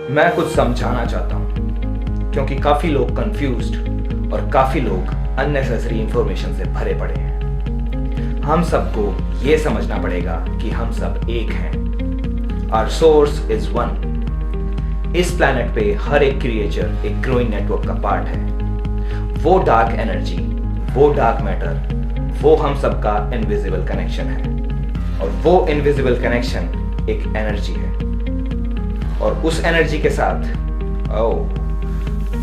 मैं कुछ समझाना चाहता हूँ क्योंकि काफी लोग कंफ्यूज्ड और काफी लोग अननेसेसरी इंफॉर्मेशन से भरे पड़े हैं। हम सबको ये समझना पड़ेगा कि हम सब एक हैं। Our source is one. इस प्लैनेट पे हर एक क्रिएचर एक ग्रोइंग नेटवर्क का पार्ट है। वो डार्क एनर्जी, वो डार्क मैटर, वो हम सबका इनविजिबल कनेक्शन है और वो इनविजिबल कनेक्शन एक एनर्जी है और उस एनर्जी के साथ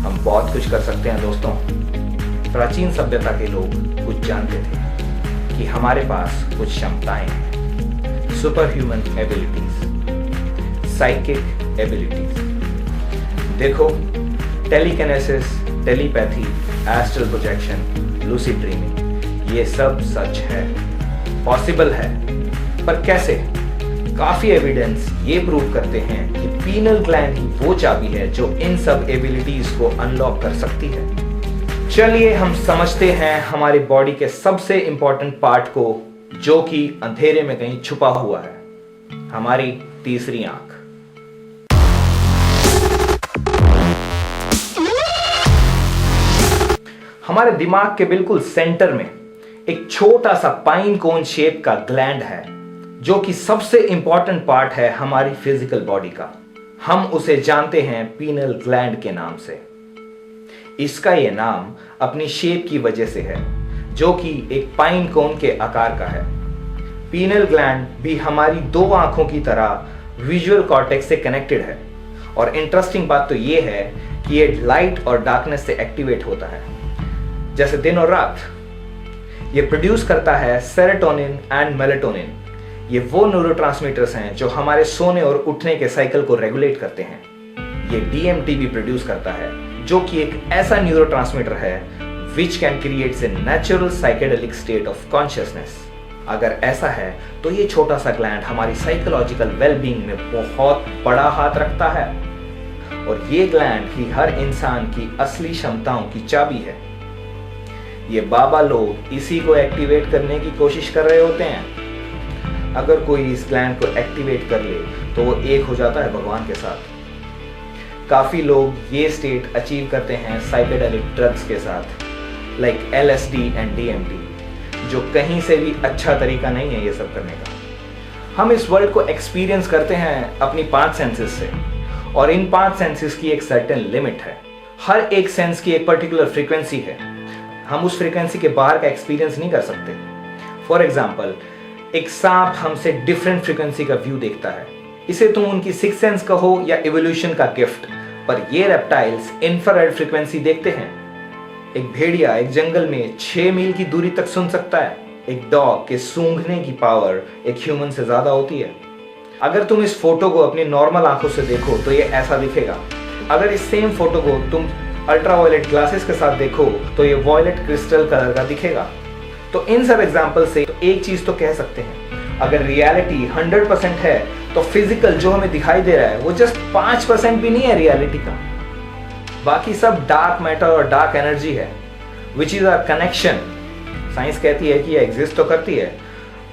हम बहुत कुछ कर सकते हैं दोस्तों। प्राचीन सभ्यता के लोग कुछ जानते थे कि हमारे पास कुछ क्षमताएं हैं, super human abilities, psychic abilities. देखो, telekinesis, telepathy, astral projection, lucid dreaming, ये सब सच है, पॉसिबल है। पर कैसे? काफी एविडेंस ये प्रूव करते हैं कि पीनल ग्लैंड ही वो चाबी है जो इन सब एबिलिटीज को अनलॉक कर सकती है। चलिए हम समझते हैं हमारी बॉडी के सबसे इंपॉर्टेंट पार्ट को, जो कि अंधेरे में कहीं छुपा हुआ है, हमारी तीसरी आंख। हमारे दिमाग के बिल्कुल सेंटर में एक छोटा सा पाइन कोन शेप का ग्लैंड है जो कि सबसे इंपॉर्टेंट पार्ट है हमारी फिजिकल बॉडी का। हम उसे जानते हैं पीनल ग्लैंड के नाम से। इसका यह नाम अपनी शेप की वजह से है, जो कि एक पाइन कोन के आकार का है। पीनल ग्लैंड भी हमारी दो आंखों की तरह विजुअल कॉर्टेक्स से कनेक्टेड है और इंटरेस्टिंग बात तो यह है कि ये लाइट और डार्कनेस से एक्टिवेट होता है, जैसे दिन और रात। ये प्रोड्यूस करता है सेरोटोनिन एंड मेलाटोनिन। ये वो न्यूरोट्रांसमीटर्स हैं जो हमारे सोने और उठने के साइकिल को रेगुलेट करते हैं। ये डीएमटी भी प्रोड्यूस करता है, जो कि एक ऐसा न्यूरोट्रांसमीटर है which can create a natural psychedelic state of consciousness. अगर ऐसा है तो ये छोटा सा ग्लैंड हमारी साइकोलॉजिकल वेलबींग में बहुत बड़ा हाथ रखता है और ये ग्लैंड ही हर इंसान की असली क्षमताओं की चाबी है। ये बाबा लोग इसी को एक्टिवेट करने की कोशिश कर रहे होते हैं। अगर कोई इस ग्लैंड को एक्टिवेट कर ले तो वो एक हो जाता है भगवान के साथ। काफी लोग ये स्टेट अचीव करते हैं साइकेडेलिक ड्रग्स के साथ, लाइक LSD एंड DMT, जो कहीं से भी अच्छा तरीका नहीं है ये सब करने का। हम इस वर्ल्ड को एक्सपीरियंस करते हैं अपनी 5 सेंसेस से और इन 5 सेंसेस की एक सर्टेन लिमिट है। हर एक सेंस की एक पर्टिकुलर फ्रीक्वेंसी है। हम उस फ्रीक्वेंसी के बाहर का एक्सपीरियंस नहीं कर सकते। फॉर एग्जाम्पल, एक सांप हमसे डिफरेंट फ्रीक्वेंसी का व्यू देखता है। इसे तुम उनकी सिक्स सेंस कहो या इवोल्यूशन का गिफ्ट, पर ये रेप्टाइल्स इंफ्रारेड फ्रीक्वेंसी देखते हैं। एक भेड़िया एक जंगल में 6 मील की दूरी तक सुन सकता है। एक डॉग के सूंघने की पावर एक ह्यूमन से ज्यादा होती है। अगर तुम इस फोटो को अपनी नॉर्मल आंखों से देखो तो ये ऐसा दिखेगा। अगर इस सेम फोटो को तुम अल्ट्रावायलेट ग्लासेस के साथ देखो तो ये वॉयलेट क्रिस्टल कलर का दिखेगा। तो इन सब एग्जाम्पल से तो एक चीज तो कह सकते हैं, अगर रियलिटी 100% है तो फिजिकल जो हमें दिखाई दे रहा है वो जस्ट 5% भी नहीं है रियलिटी का। बाकी सब डार्क मैटर और डार्क एनर्जी है, which is our connection. Science कहती है कि ये एग्जिस्ट तो करती है,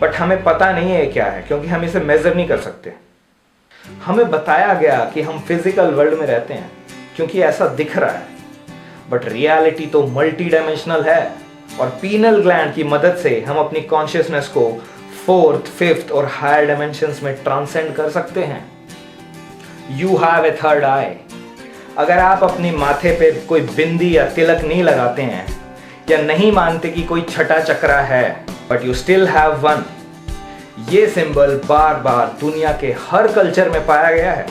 बट हमें पता नहीं है क्या है, क्योंकि हम इसे मेजर नहीं कर सकते। हमें बताया गया कि हम फिजिकल वर्ल्ड में रहते हैं क्योंकि ऐसा दिख रहा है, बट रियलिटी तो मल्टी डायमेंशनल है और पीनल ग्लैंड की मदद से हम अपनी कॉन्शियसनेस को 4th, 5th और हायर डायमेंशंस में ट्रांसेंड कर सकते हैं। यू हैव ए थर्ड आई। अगर आप अपने माथे पे कोई बिंदी या तिलक नहीं लगाते हैं या नहीं मानते कि कोई छठा चक्रा है, but you still have one, ये सिंबल बार बार दुनिया के हर कल्चर में पाया गया है,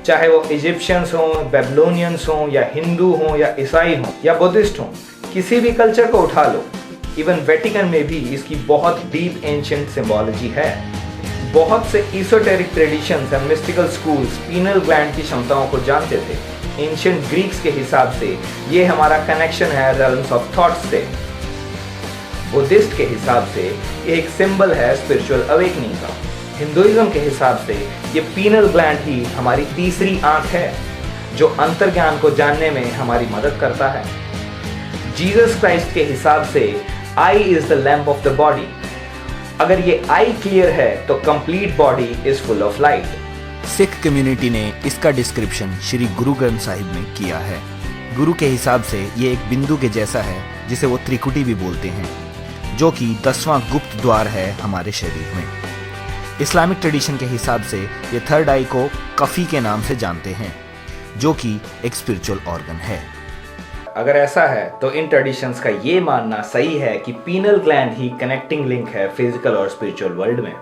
चाहे वो इजिप्शियंस हो, बेबलोनियंस हो, या हिंदू हो, या ईसाई हो, या बुद्धिस्ट हो। किसी भी कल्चर को उठा लो, इवन वेटिकन में भी इसकी बहुत डीप एंशिएंट सिंबोलॉजी है। बहुत से esoteric traditions and mystical schools penal gland की क्षमताओं को जानते थे। एंशिएंट ग्रीक्स के हिसाब से ये हमारा कनेक्शन है रेल्म्स ऑफ थॉट्स से। बुद्धिस्ट के हिसाब से ये एक सिंबल है स्पिरिचुअल अवेकनिंग का। हिंदुइज्म के हिसाब से ये पीनल ग्लैंड ही हमारी तीसरी आंख है, जो अंतर्ज्ञान को जानने में हमारी मदद करता है। जीसस क्राइस्ट के हिसाब से eye is the lamp of the body. अगर ये आई क्लियर है तो complete body is full of light. Sikh community ने इसका डिस्क्रिप्शन श्री गुरु ग्रंथ साहिब में किया है। गुरु के हिसाब से ये एक बिंदु के जैसा है जिसे वो त्रिकुटी भी बोलते हैं, जो कि 10वां गुप्त द्वार है हमारे शरीर में। इस्लामिक ट्रेडिशन के हिसाब से ये थर्ड आई को कफ़ी के नाम से जानते हैं, जो कि एक स्पिरिचुअल ऑर्गन है। अगर ऐसा है तो इन ट्रेडिशंस का ये मानना सही है कि पीनल ग्लैंड ही कनेक्टिंग लिंक है फिजिकल और स्पिरिचुअल वर्ल्ड में।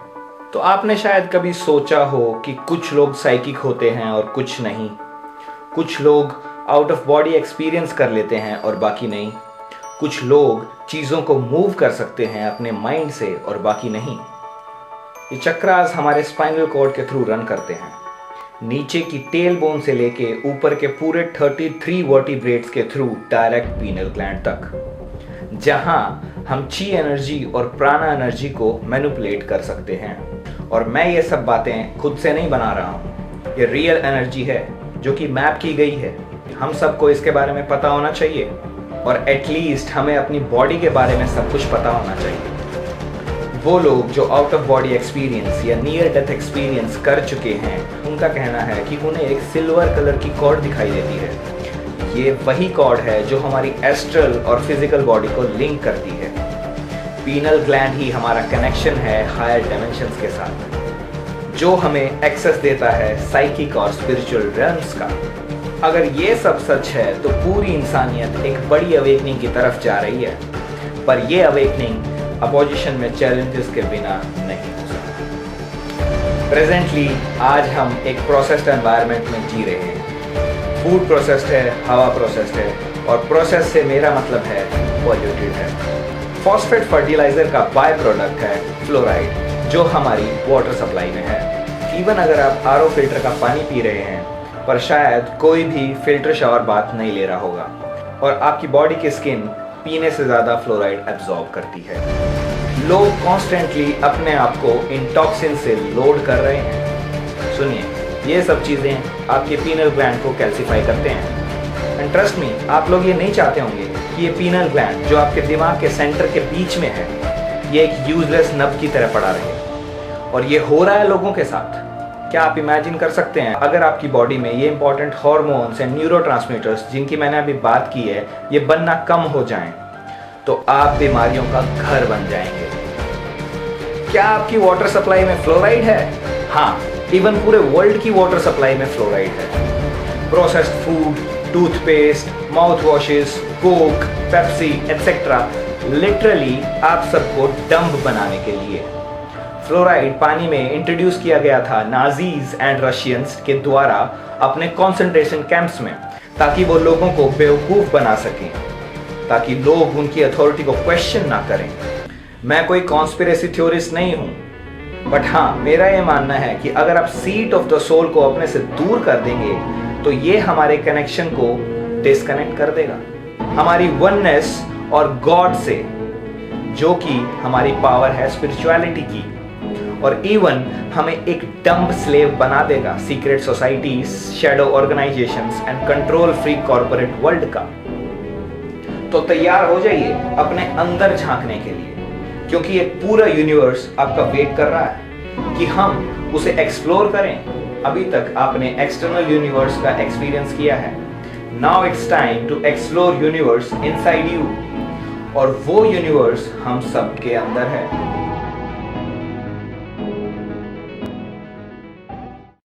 तो आपने शायद कभी सोचा हो कि कुछ लोग साइकिक होते हैं और कुछ नहीं, कुछ लोग आउट ऑफ बॉडी एक्सपीरियंस कर लेते हैं और बाकी नहीं, कुछ लोग चीज़ों को मूव कर सकते हैं अपने माइंड से और बाकी नहीं। ये चक्रास हमारे स्पाइनल कॉर्ड के थ्रू रन करते हैं, नीचे की टेल बोन से लेके ऊपर के पूरे 33 वर्टिब्रेट्स के थ्रू डायरेक्ट पीनल ग्लैंड तक, जहां हम ची एनर्जी और प्राणा एनर्जी को मैनिपुलेट कर सकते हैं। और मैं ये सब बातें खुद से नहीं बना रहा हूँ, ये रियल एनर्जी है जो कि मैप की गई है। हम सबको इसके बारे में पता होना चाहिए और एटलीस्ट हमें अपनी बॉडी के बारे में सब कुछ पता होना चाहिए। वो लोग जो आउट ऑफ बॉडी एक्सपीरियंस या नियर डेथ एक्सपीरियंस कर चुके हैं, उनका कहना है कि उन्हें एक सिल्वर कलर की कॉर्ड दिखाई देती है। ये वही कॉर्ड है जो हमारी एस्ट्रल और फिजिकल बॉडी को लिंक करती है। पीनल ग्लैंड ही हमारा कनेक्शन है हायर डायमेंशंस के साथ, जो हमें एक्सेस देता है साइकिक और स्पिरिचुअल रेल्म्स का। अगर ये सब सच है तो पूरी इंसानियत एक बड़ी अवेकनिंग की तरफ जा रही है, पर ये अवेकनिंग अपोजिशन में चैलेंजेस के बिना नहीं हो सकती। प्रेजेंटली आज हम एक प्रोसेस्ड एनवायरनमेंट में जी रहे हैं। फूड प्रोसेस्ड है, हवा प्रोसेस्ड है, और प्रोसेस से मेरा मतलब है पॉल्यूटेड है। फॉस्फेट फर्टिलाइजर का बाय प्रोडक्ट है फ्लोराइड, जो हमारी वाटर सप्लाई में है। इवन अगर आप आरओ फिल्टर का पानी पी रहे हैं, पर शायद कोई भी फिल्टर शावर बाथ नहीं ले रहा होगा, और आपकी बॉडी की स्किन पीने से ज़्यादा फ्लोराइड एब्जॉर्ब करती है। लोग कॉन्स्टेंटली अपने आप को इन टॉक्सिन से लोड कर रहे हैं। सुनिए, ये सब चीज़ें आपके पीनल ग्लैंड को कैल्सिफाई करते हैं। एंड ट्रस्ट मी, आप लोग ये नहीं चाहते होंगे कि ये पीनल ग्लैंड जो आपके दिमाग के सेंटर के बीच में है, ये एक यूजलेस नब की तरह पड़ा रहे। और ये हो रहा है लोगों के साथ। क्या आप इमेजिन कर सकते हैं अगर आपकी बॉडी में ये इंपॉर्टेंट हार्मोन्स एंड न्यूरोट्रांसमीटर्स जिनकी मैंने अभी बात की है, ये बनना कम हो जाएं, तो आप बीमारियों का घर बन जाएंगे। क्या आपकी वाटर सप्लाई में फ्लोराइड है? हाँ, इवन पूरे वर्ल्ड की वाटर सप्लाई में फ्लोराइड है। Processed food, toothpaste, mouth washes, Coke, Pepsi etcetera, literally आप सबको डंब बनाने के लिए। फ्लोराइड पानी में इंट्रोड्यूस किया गया था नाजीज एंड रशियंस के द्वारा अपने कंसंट्रेशन कैंप्स में, ताकि वो लोगों को बेवकूफ बना सकें, ताकि लोग उनकी अथॉरिटी को क्वेश्चन ना करें। मैं कोई कॉन्स्पिरेसी थ्योरिस्ट नहीं हूं, बट हाँ, मेरा ये मानना है कि अगर आप सीट ऑफ द सोल को अपने से दूर कर देंगे, तो ये हमारे कनेक्शन को डिस्कनेक्ट कर देगा हमारी वननेस और गॉड से, जो कि हमारी पावर है स्पिरिचुअलिटी की, और इवन हमें एक डम्ब स्लेव बना देगा secret societies, shadow organisations and control free corporate world का। तो तैयार हो जाइए अपने अंदर झांकने के लिए, क्योंकि एक पूरा यूनिवर्स आपका वेट कर रहा है कि हम उसे एक्सप्लोर करें। अभी तक आपने एक्सटर्नल यूनिवर्स का एक्सपीरियंस किया है, now it's time to explore universe inside you, और वो यूनिवर्स हम सबके अंदर है।